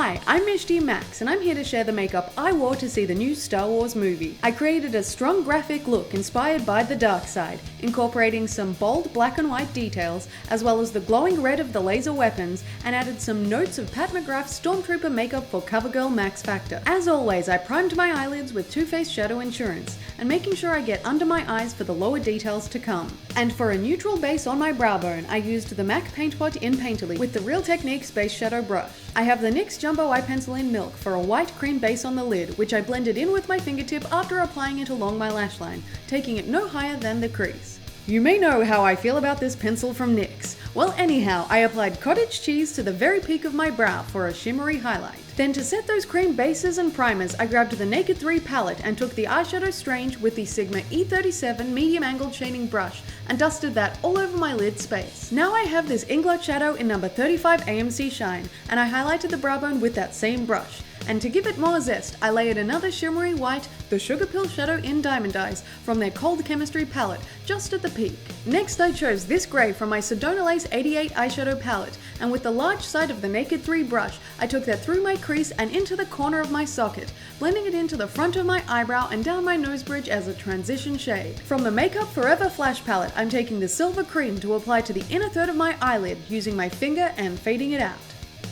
Hi, I'm Mishti Max, and I'm here to share the makeup I wore to see the new Star Wars movie. I created a strong graphic look inspired by the dark side, incorporating some bold black and white details, as well as the glowing red of the laser weapons, and added some notes of Pat McGrath's Stormtrooper makeup for CoverGirl Max Factor. As always, I primed my eyelids with Too Faced Shadow Insurance, and making sure I get under my eyes for the lower details to come. And for a neutral base on my brow bone, I used the MAC Paint Pot in Painterly with the Real Techniques Base Shadow Brush. I have the NYX Jumbo Eye Pencil in Milk for a white cream base on the lid, which I blended in with my fingertip after applying it along my lash line, taking it no higher than the crease. You may know how I feel about this pencil from NYX. Well, anyhow, I applied cottage cheese to the very peak of my brow for a shimmery highlight. Then to set those cream bases and primers, I grabbed the Naked 3 palette and took the Eyeshadow Strange with the Sigma E37 medium angled shading brush and dusted that all over my lid space. Now I have this Inglot shadow in number 35 AMC Shine, and I highlighted the brow bone with that same brush. And to give it more zest, I layered another shimmery white, the Sugar Pill Shadow in Diamond Eyes from their Cold Chemistry palette, just at the peak. Next I chose this grey from my Sedona Lace 88 eyeshadow palette, and with the large side of the Naked 3 brush, I took that through my crease and into the corner of my socket, blending it into the front of my eyebrow and down my nose bridge as a transition shade. From the Makeup Forever Flash palette, I'm taking the Silver Cream to apply to the inner third of my eyelid, using my finger and fading it out.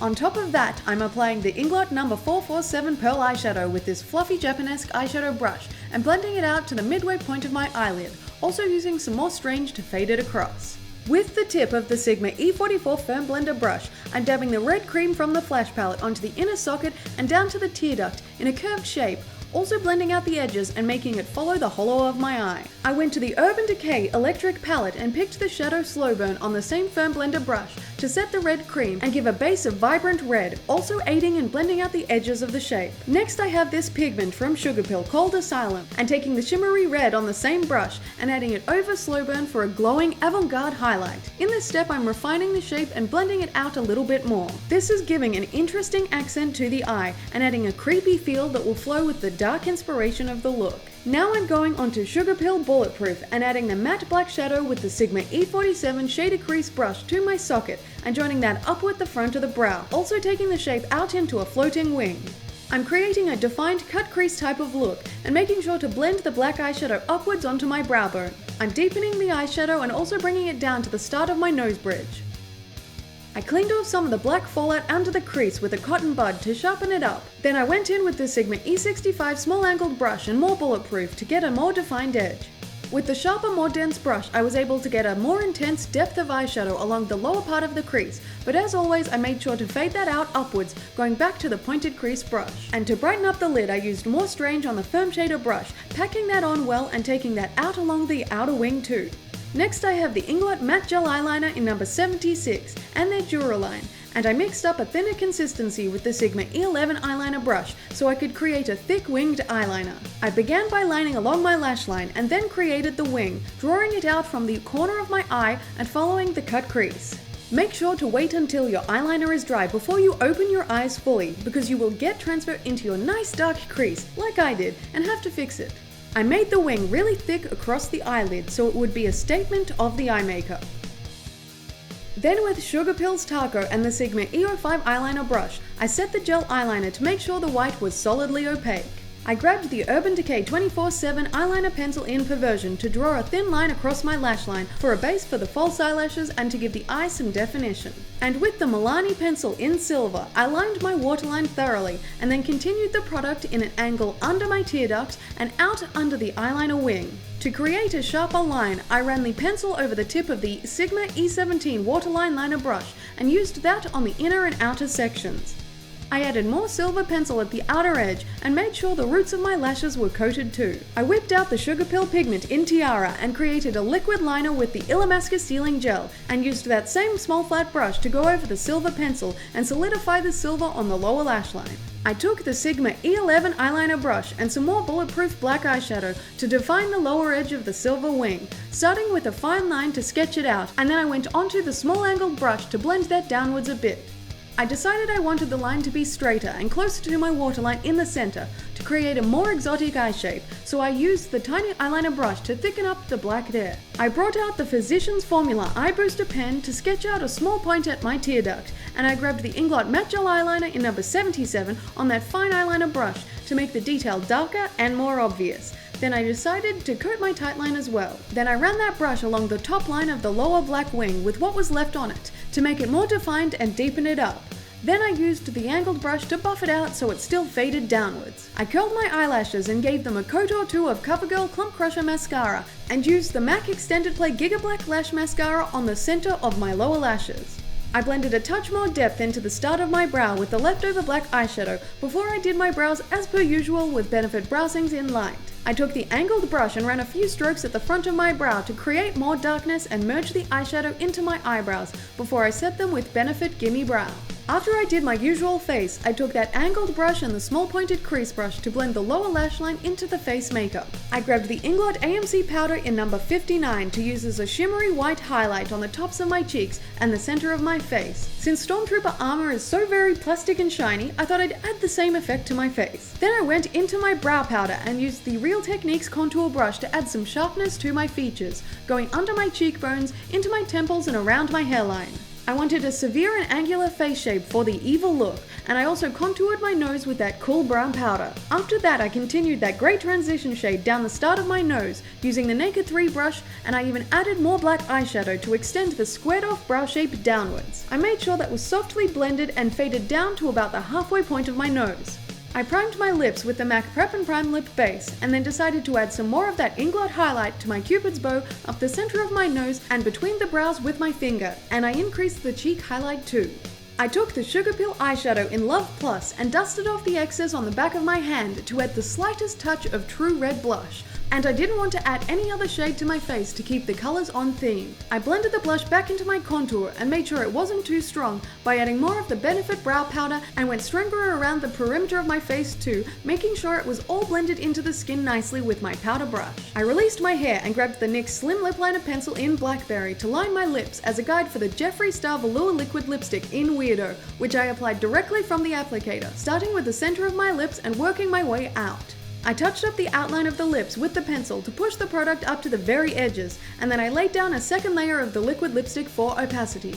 On top of that, I'm applying the Inglot number 447 Pearl Eyeshadow with this fluffy Japanesque eyeshadow brush and blending it out to the midway point of my eyelid, also using some more Strange to fade it across. With the tip of the Sigma E44 Firm Blender brush, I'm dabbing the red cream from the Flash palette onto the inner socket and down to the tear duct in a curved shape, also blending out the edges and making it follow the hollow of my eye. I went to the Urban Decay Electric palette and picked the Shadow Slow Burn on the same Firm Blender brush to set the red cream and give a base of vibrant red, also aiding in blending out the edges of the shape. Next I have this pigment from Sugar Pill called Asylum, and taking the shimmery red on the same brush and adding it over Slow Burn for a glowing avant-garde highlight. In this step I'm refining the shape and blending it out a little bit more. This is giving an interesting accent to the eye and adding a creepy feel that will flow with the dark inspiration of the look. Now I'm going onto Sugar Pill Bulletproof and adding the matte black shadow with the Sigma E47 Shader Crease brush to my socket and joining that up with the front of the brow, also taking the shape out into a floating wing. I'm creating a defined cut crease type of look and making sure to blend the black eyeshadow upwards onto my brow bone. I'm deepening the eyeshadow and also bringing it down to the start of my nose bridge. I cleaned off some of the black fallout under the crease with a cotton bud to sharpen it up. Then I went in with the Sigma E65 small angled brush and more bulletproof to get a more defined edge. With the sharper, more dense brush, I was able to get a more intense depth of eyeshadow along the lower part of the crease, but as always I made sure to fade that out upwards, going back to the pointed crease brush. And to brighten up the lid I used more Strange on the Firm Shader brush, packing that on well and taking that out along the outer wing too. Next I have the Inglot Matte Gel Eyeliner in number 76 and their Duraline, and I mixed up a thinner consistency with the Sigma E11 eyeliner brush so I could create a thick winged eyeliner. I began by lining along my lash line and then created the wing, drawing it out from the corner of my eye and following the cut crease. Make sure to wait until your eyeliner is dry before you open your eyes fully, because you will get transfer into your nice dark crease like I did and have to fix it. I made the wing really thick across the eyelid so it would be a statement of the eye makeup. Then with Sugar Pills Taco and the Sigma E05 eyeliner brush, I set the gel eyeliner to make sure the white was solidly opaque. I grabbed the Urban Decay 24/7 eyeliner pencil in Perversion to draw a thin line across my lash line for a base for the false eyelashes and to give the eye some definition. And with the Milani pencil in Silver, I lined my waterline thoroughly and then continued the product in an angle under my tear duct and out under the eyeliner wing. To create a sharper line, I ran the pencil over the tip of the Sigma E17 waterline liner brush and used that on the inner and outer sections. I added more silver pencil at the outer edge and made sure the roots of my lashes were coated too. I whipped out the Sugar Pill pigment in Tiara and created a liquid liner with the Illamasqua sealing gel and used that same small flat brush to go over the silver pencil and solidify the silver on the lower lash line. I took the Sigma E11 eyeliner brush and some more bulletproof black eyeshadow to define the lower edge of the silver wing, starting with a fine line to sketch it out, and then I went onto the small angled brush to blend that downwards a bit. I decided I wanted the line to be straighter and closer to my waterline in the center to create a more exotic eye shape, so I used the tiny eyeliner brush to thicken up the black there. I brought out the Physicians Formula Eye Booster pen to sketch out a small point at my tear duct, and I grabbed the Inglot Matte Gel eyeliner in number 77 on that fine eyeliner brush to make the detail darker and more obvious. Then I decided to coat my tightline as well. Then I ran that brush along the top line of the lower black wing with what was left on it to make it more defined and deepen it up. Then I used the angled brush to buff it out so it still faded downwards. I curled my eyelashes and gave them a coat or two of CoverGirl Clump Crusher mascara and used the MAC Extended Play Giga Black Lash Mascara on the center of my lower lashes. I blended a touch more depth into the start of my brow with the leftover black eyeshadow before I did my brows as per usual with Benefit Browsings in Light. I took the angled brush and ran a few strokes at the front of my brow to create more darkness and merge the eyeshadow into my eyebrows before I set them with Benefit Gimme Brow. After I did my usual face, I took that angled brush and the small pointed crease brush to blend the lower lash line into the face makeup. I grabbed the Inglot AMC powder in number 59 to use as a shimmery white highlight on the tops of my cheeks and the center of my face. Since Stormtrooper armor is so very plastic and shiny, I thought I'd add the same effect to my face. Then I went into my brow powder and used the Real Techniques contour brush to add some sharpness to my features, going under my cheekbones, into my temples and around my hairline. I wanted a severe and angular face shape for the evil look, and I also contoured my nose with that cool brown powder. After that, I continued that great transition shade down the start of my nose using the Naked 3 brush, and I even added more black eyeshadow to extend the squared off brow shape downwards. I made sure that was softly blended and faded down to about the halfway point of my nose. I primed my lips with the MAC Prep and Prime Lip Base and then decided to add some more of that Inglot highlight to my Cupid's bow up the center of my nose and between the brows with my finger, and I increased the cheek highlight too. I took the Sugarpill eyeshadow in Love Plus and dusted off the excess on the back of my hand to add the slightest touch of True Red blush. And I didn't want to add any other shade to my face to keep the colors on theme. I blended the blush back into my contour and made sure it wasn't too strong by adding more of the Benefit brow powder and went stronger around the perimeter of my face too, making sure it was all blended into the skin nicely with my powder brush. I released my hair and grabbed the NYX Slim Lip Liner pencil in Blackberry to line my lips as a guide for the Jeffree Star Velour Liquid Lipstick in Weirdo, which I applied directly from the applicator, starting with the center of my lips and working my way out. I touched up the outline of the lips with the pencil to push the product up to the very edges, and then I laid down a second layer of the liquid lipstick for opacity.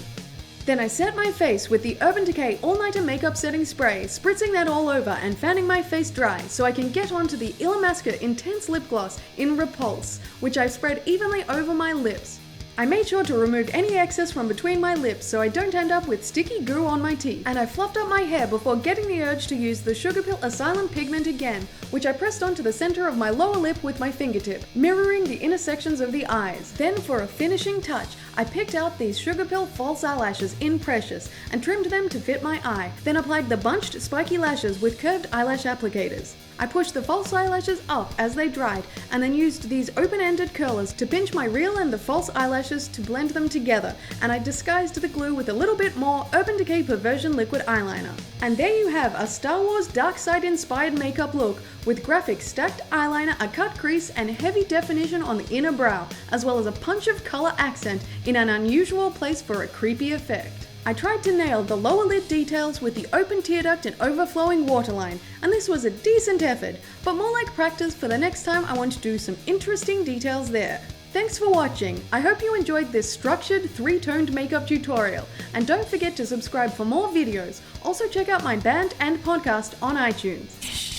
Then I set my face with the Urban Decay All Nighter Makeup Setting Spray, spritzing that all over and fanning my face dry so I can get onto the Illamasqua Intense Lip Gloss in Repulse, which I spread evenly over my lips. I made sure to remove any excess from between my lips so I don't end up with sticky goo on my teeth. And I fluffed up my hair before getting the urge to use the Sugarpill Asylum Pigment again, which I pressed onto the center of my lower lip with my fingertip, mirroring the intersections of the eyes. Then for a finishing touch, I picked out these Sugarpill false eyelashes in Precious and trimmed them to fit my eye, then applied the bunched spiky lashes with curved eyelash applicators. I pushed the false eyelashes up as they dried and then used these open-ended curlers to pinch my real and the false eyelashes to blend them together, and I disguised the glue with a little bit more Urban Decay Perversion liquid eyeliner. And there you have a Star Wars Dark Side inspired makeup look with graphic stacked eyeliner, a cut crease, and heavy definition on the inner brow, as well as a punch of color accent in an unusual place for a creepy effect. I tried to nail the lower lid details with the open tear duct and overflowing waterline, and this was a decent effort, but more like practice for the next time I want to do some interesting details there. Thanks for watching. I hope you enjoyed this structured, three-toned makeup tutorial, and don't forget to subscribe for more videos. Also check out my band and podcast on iTunes.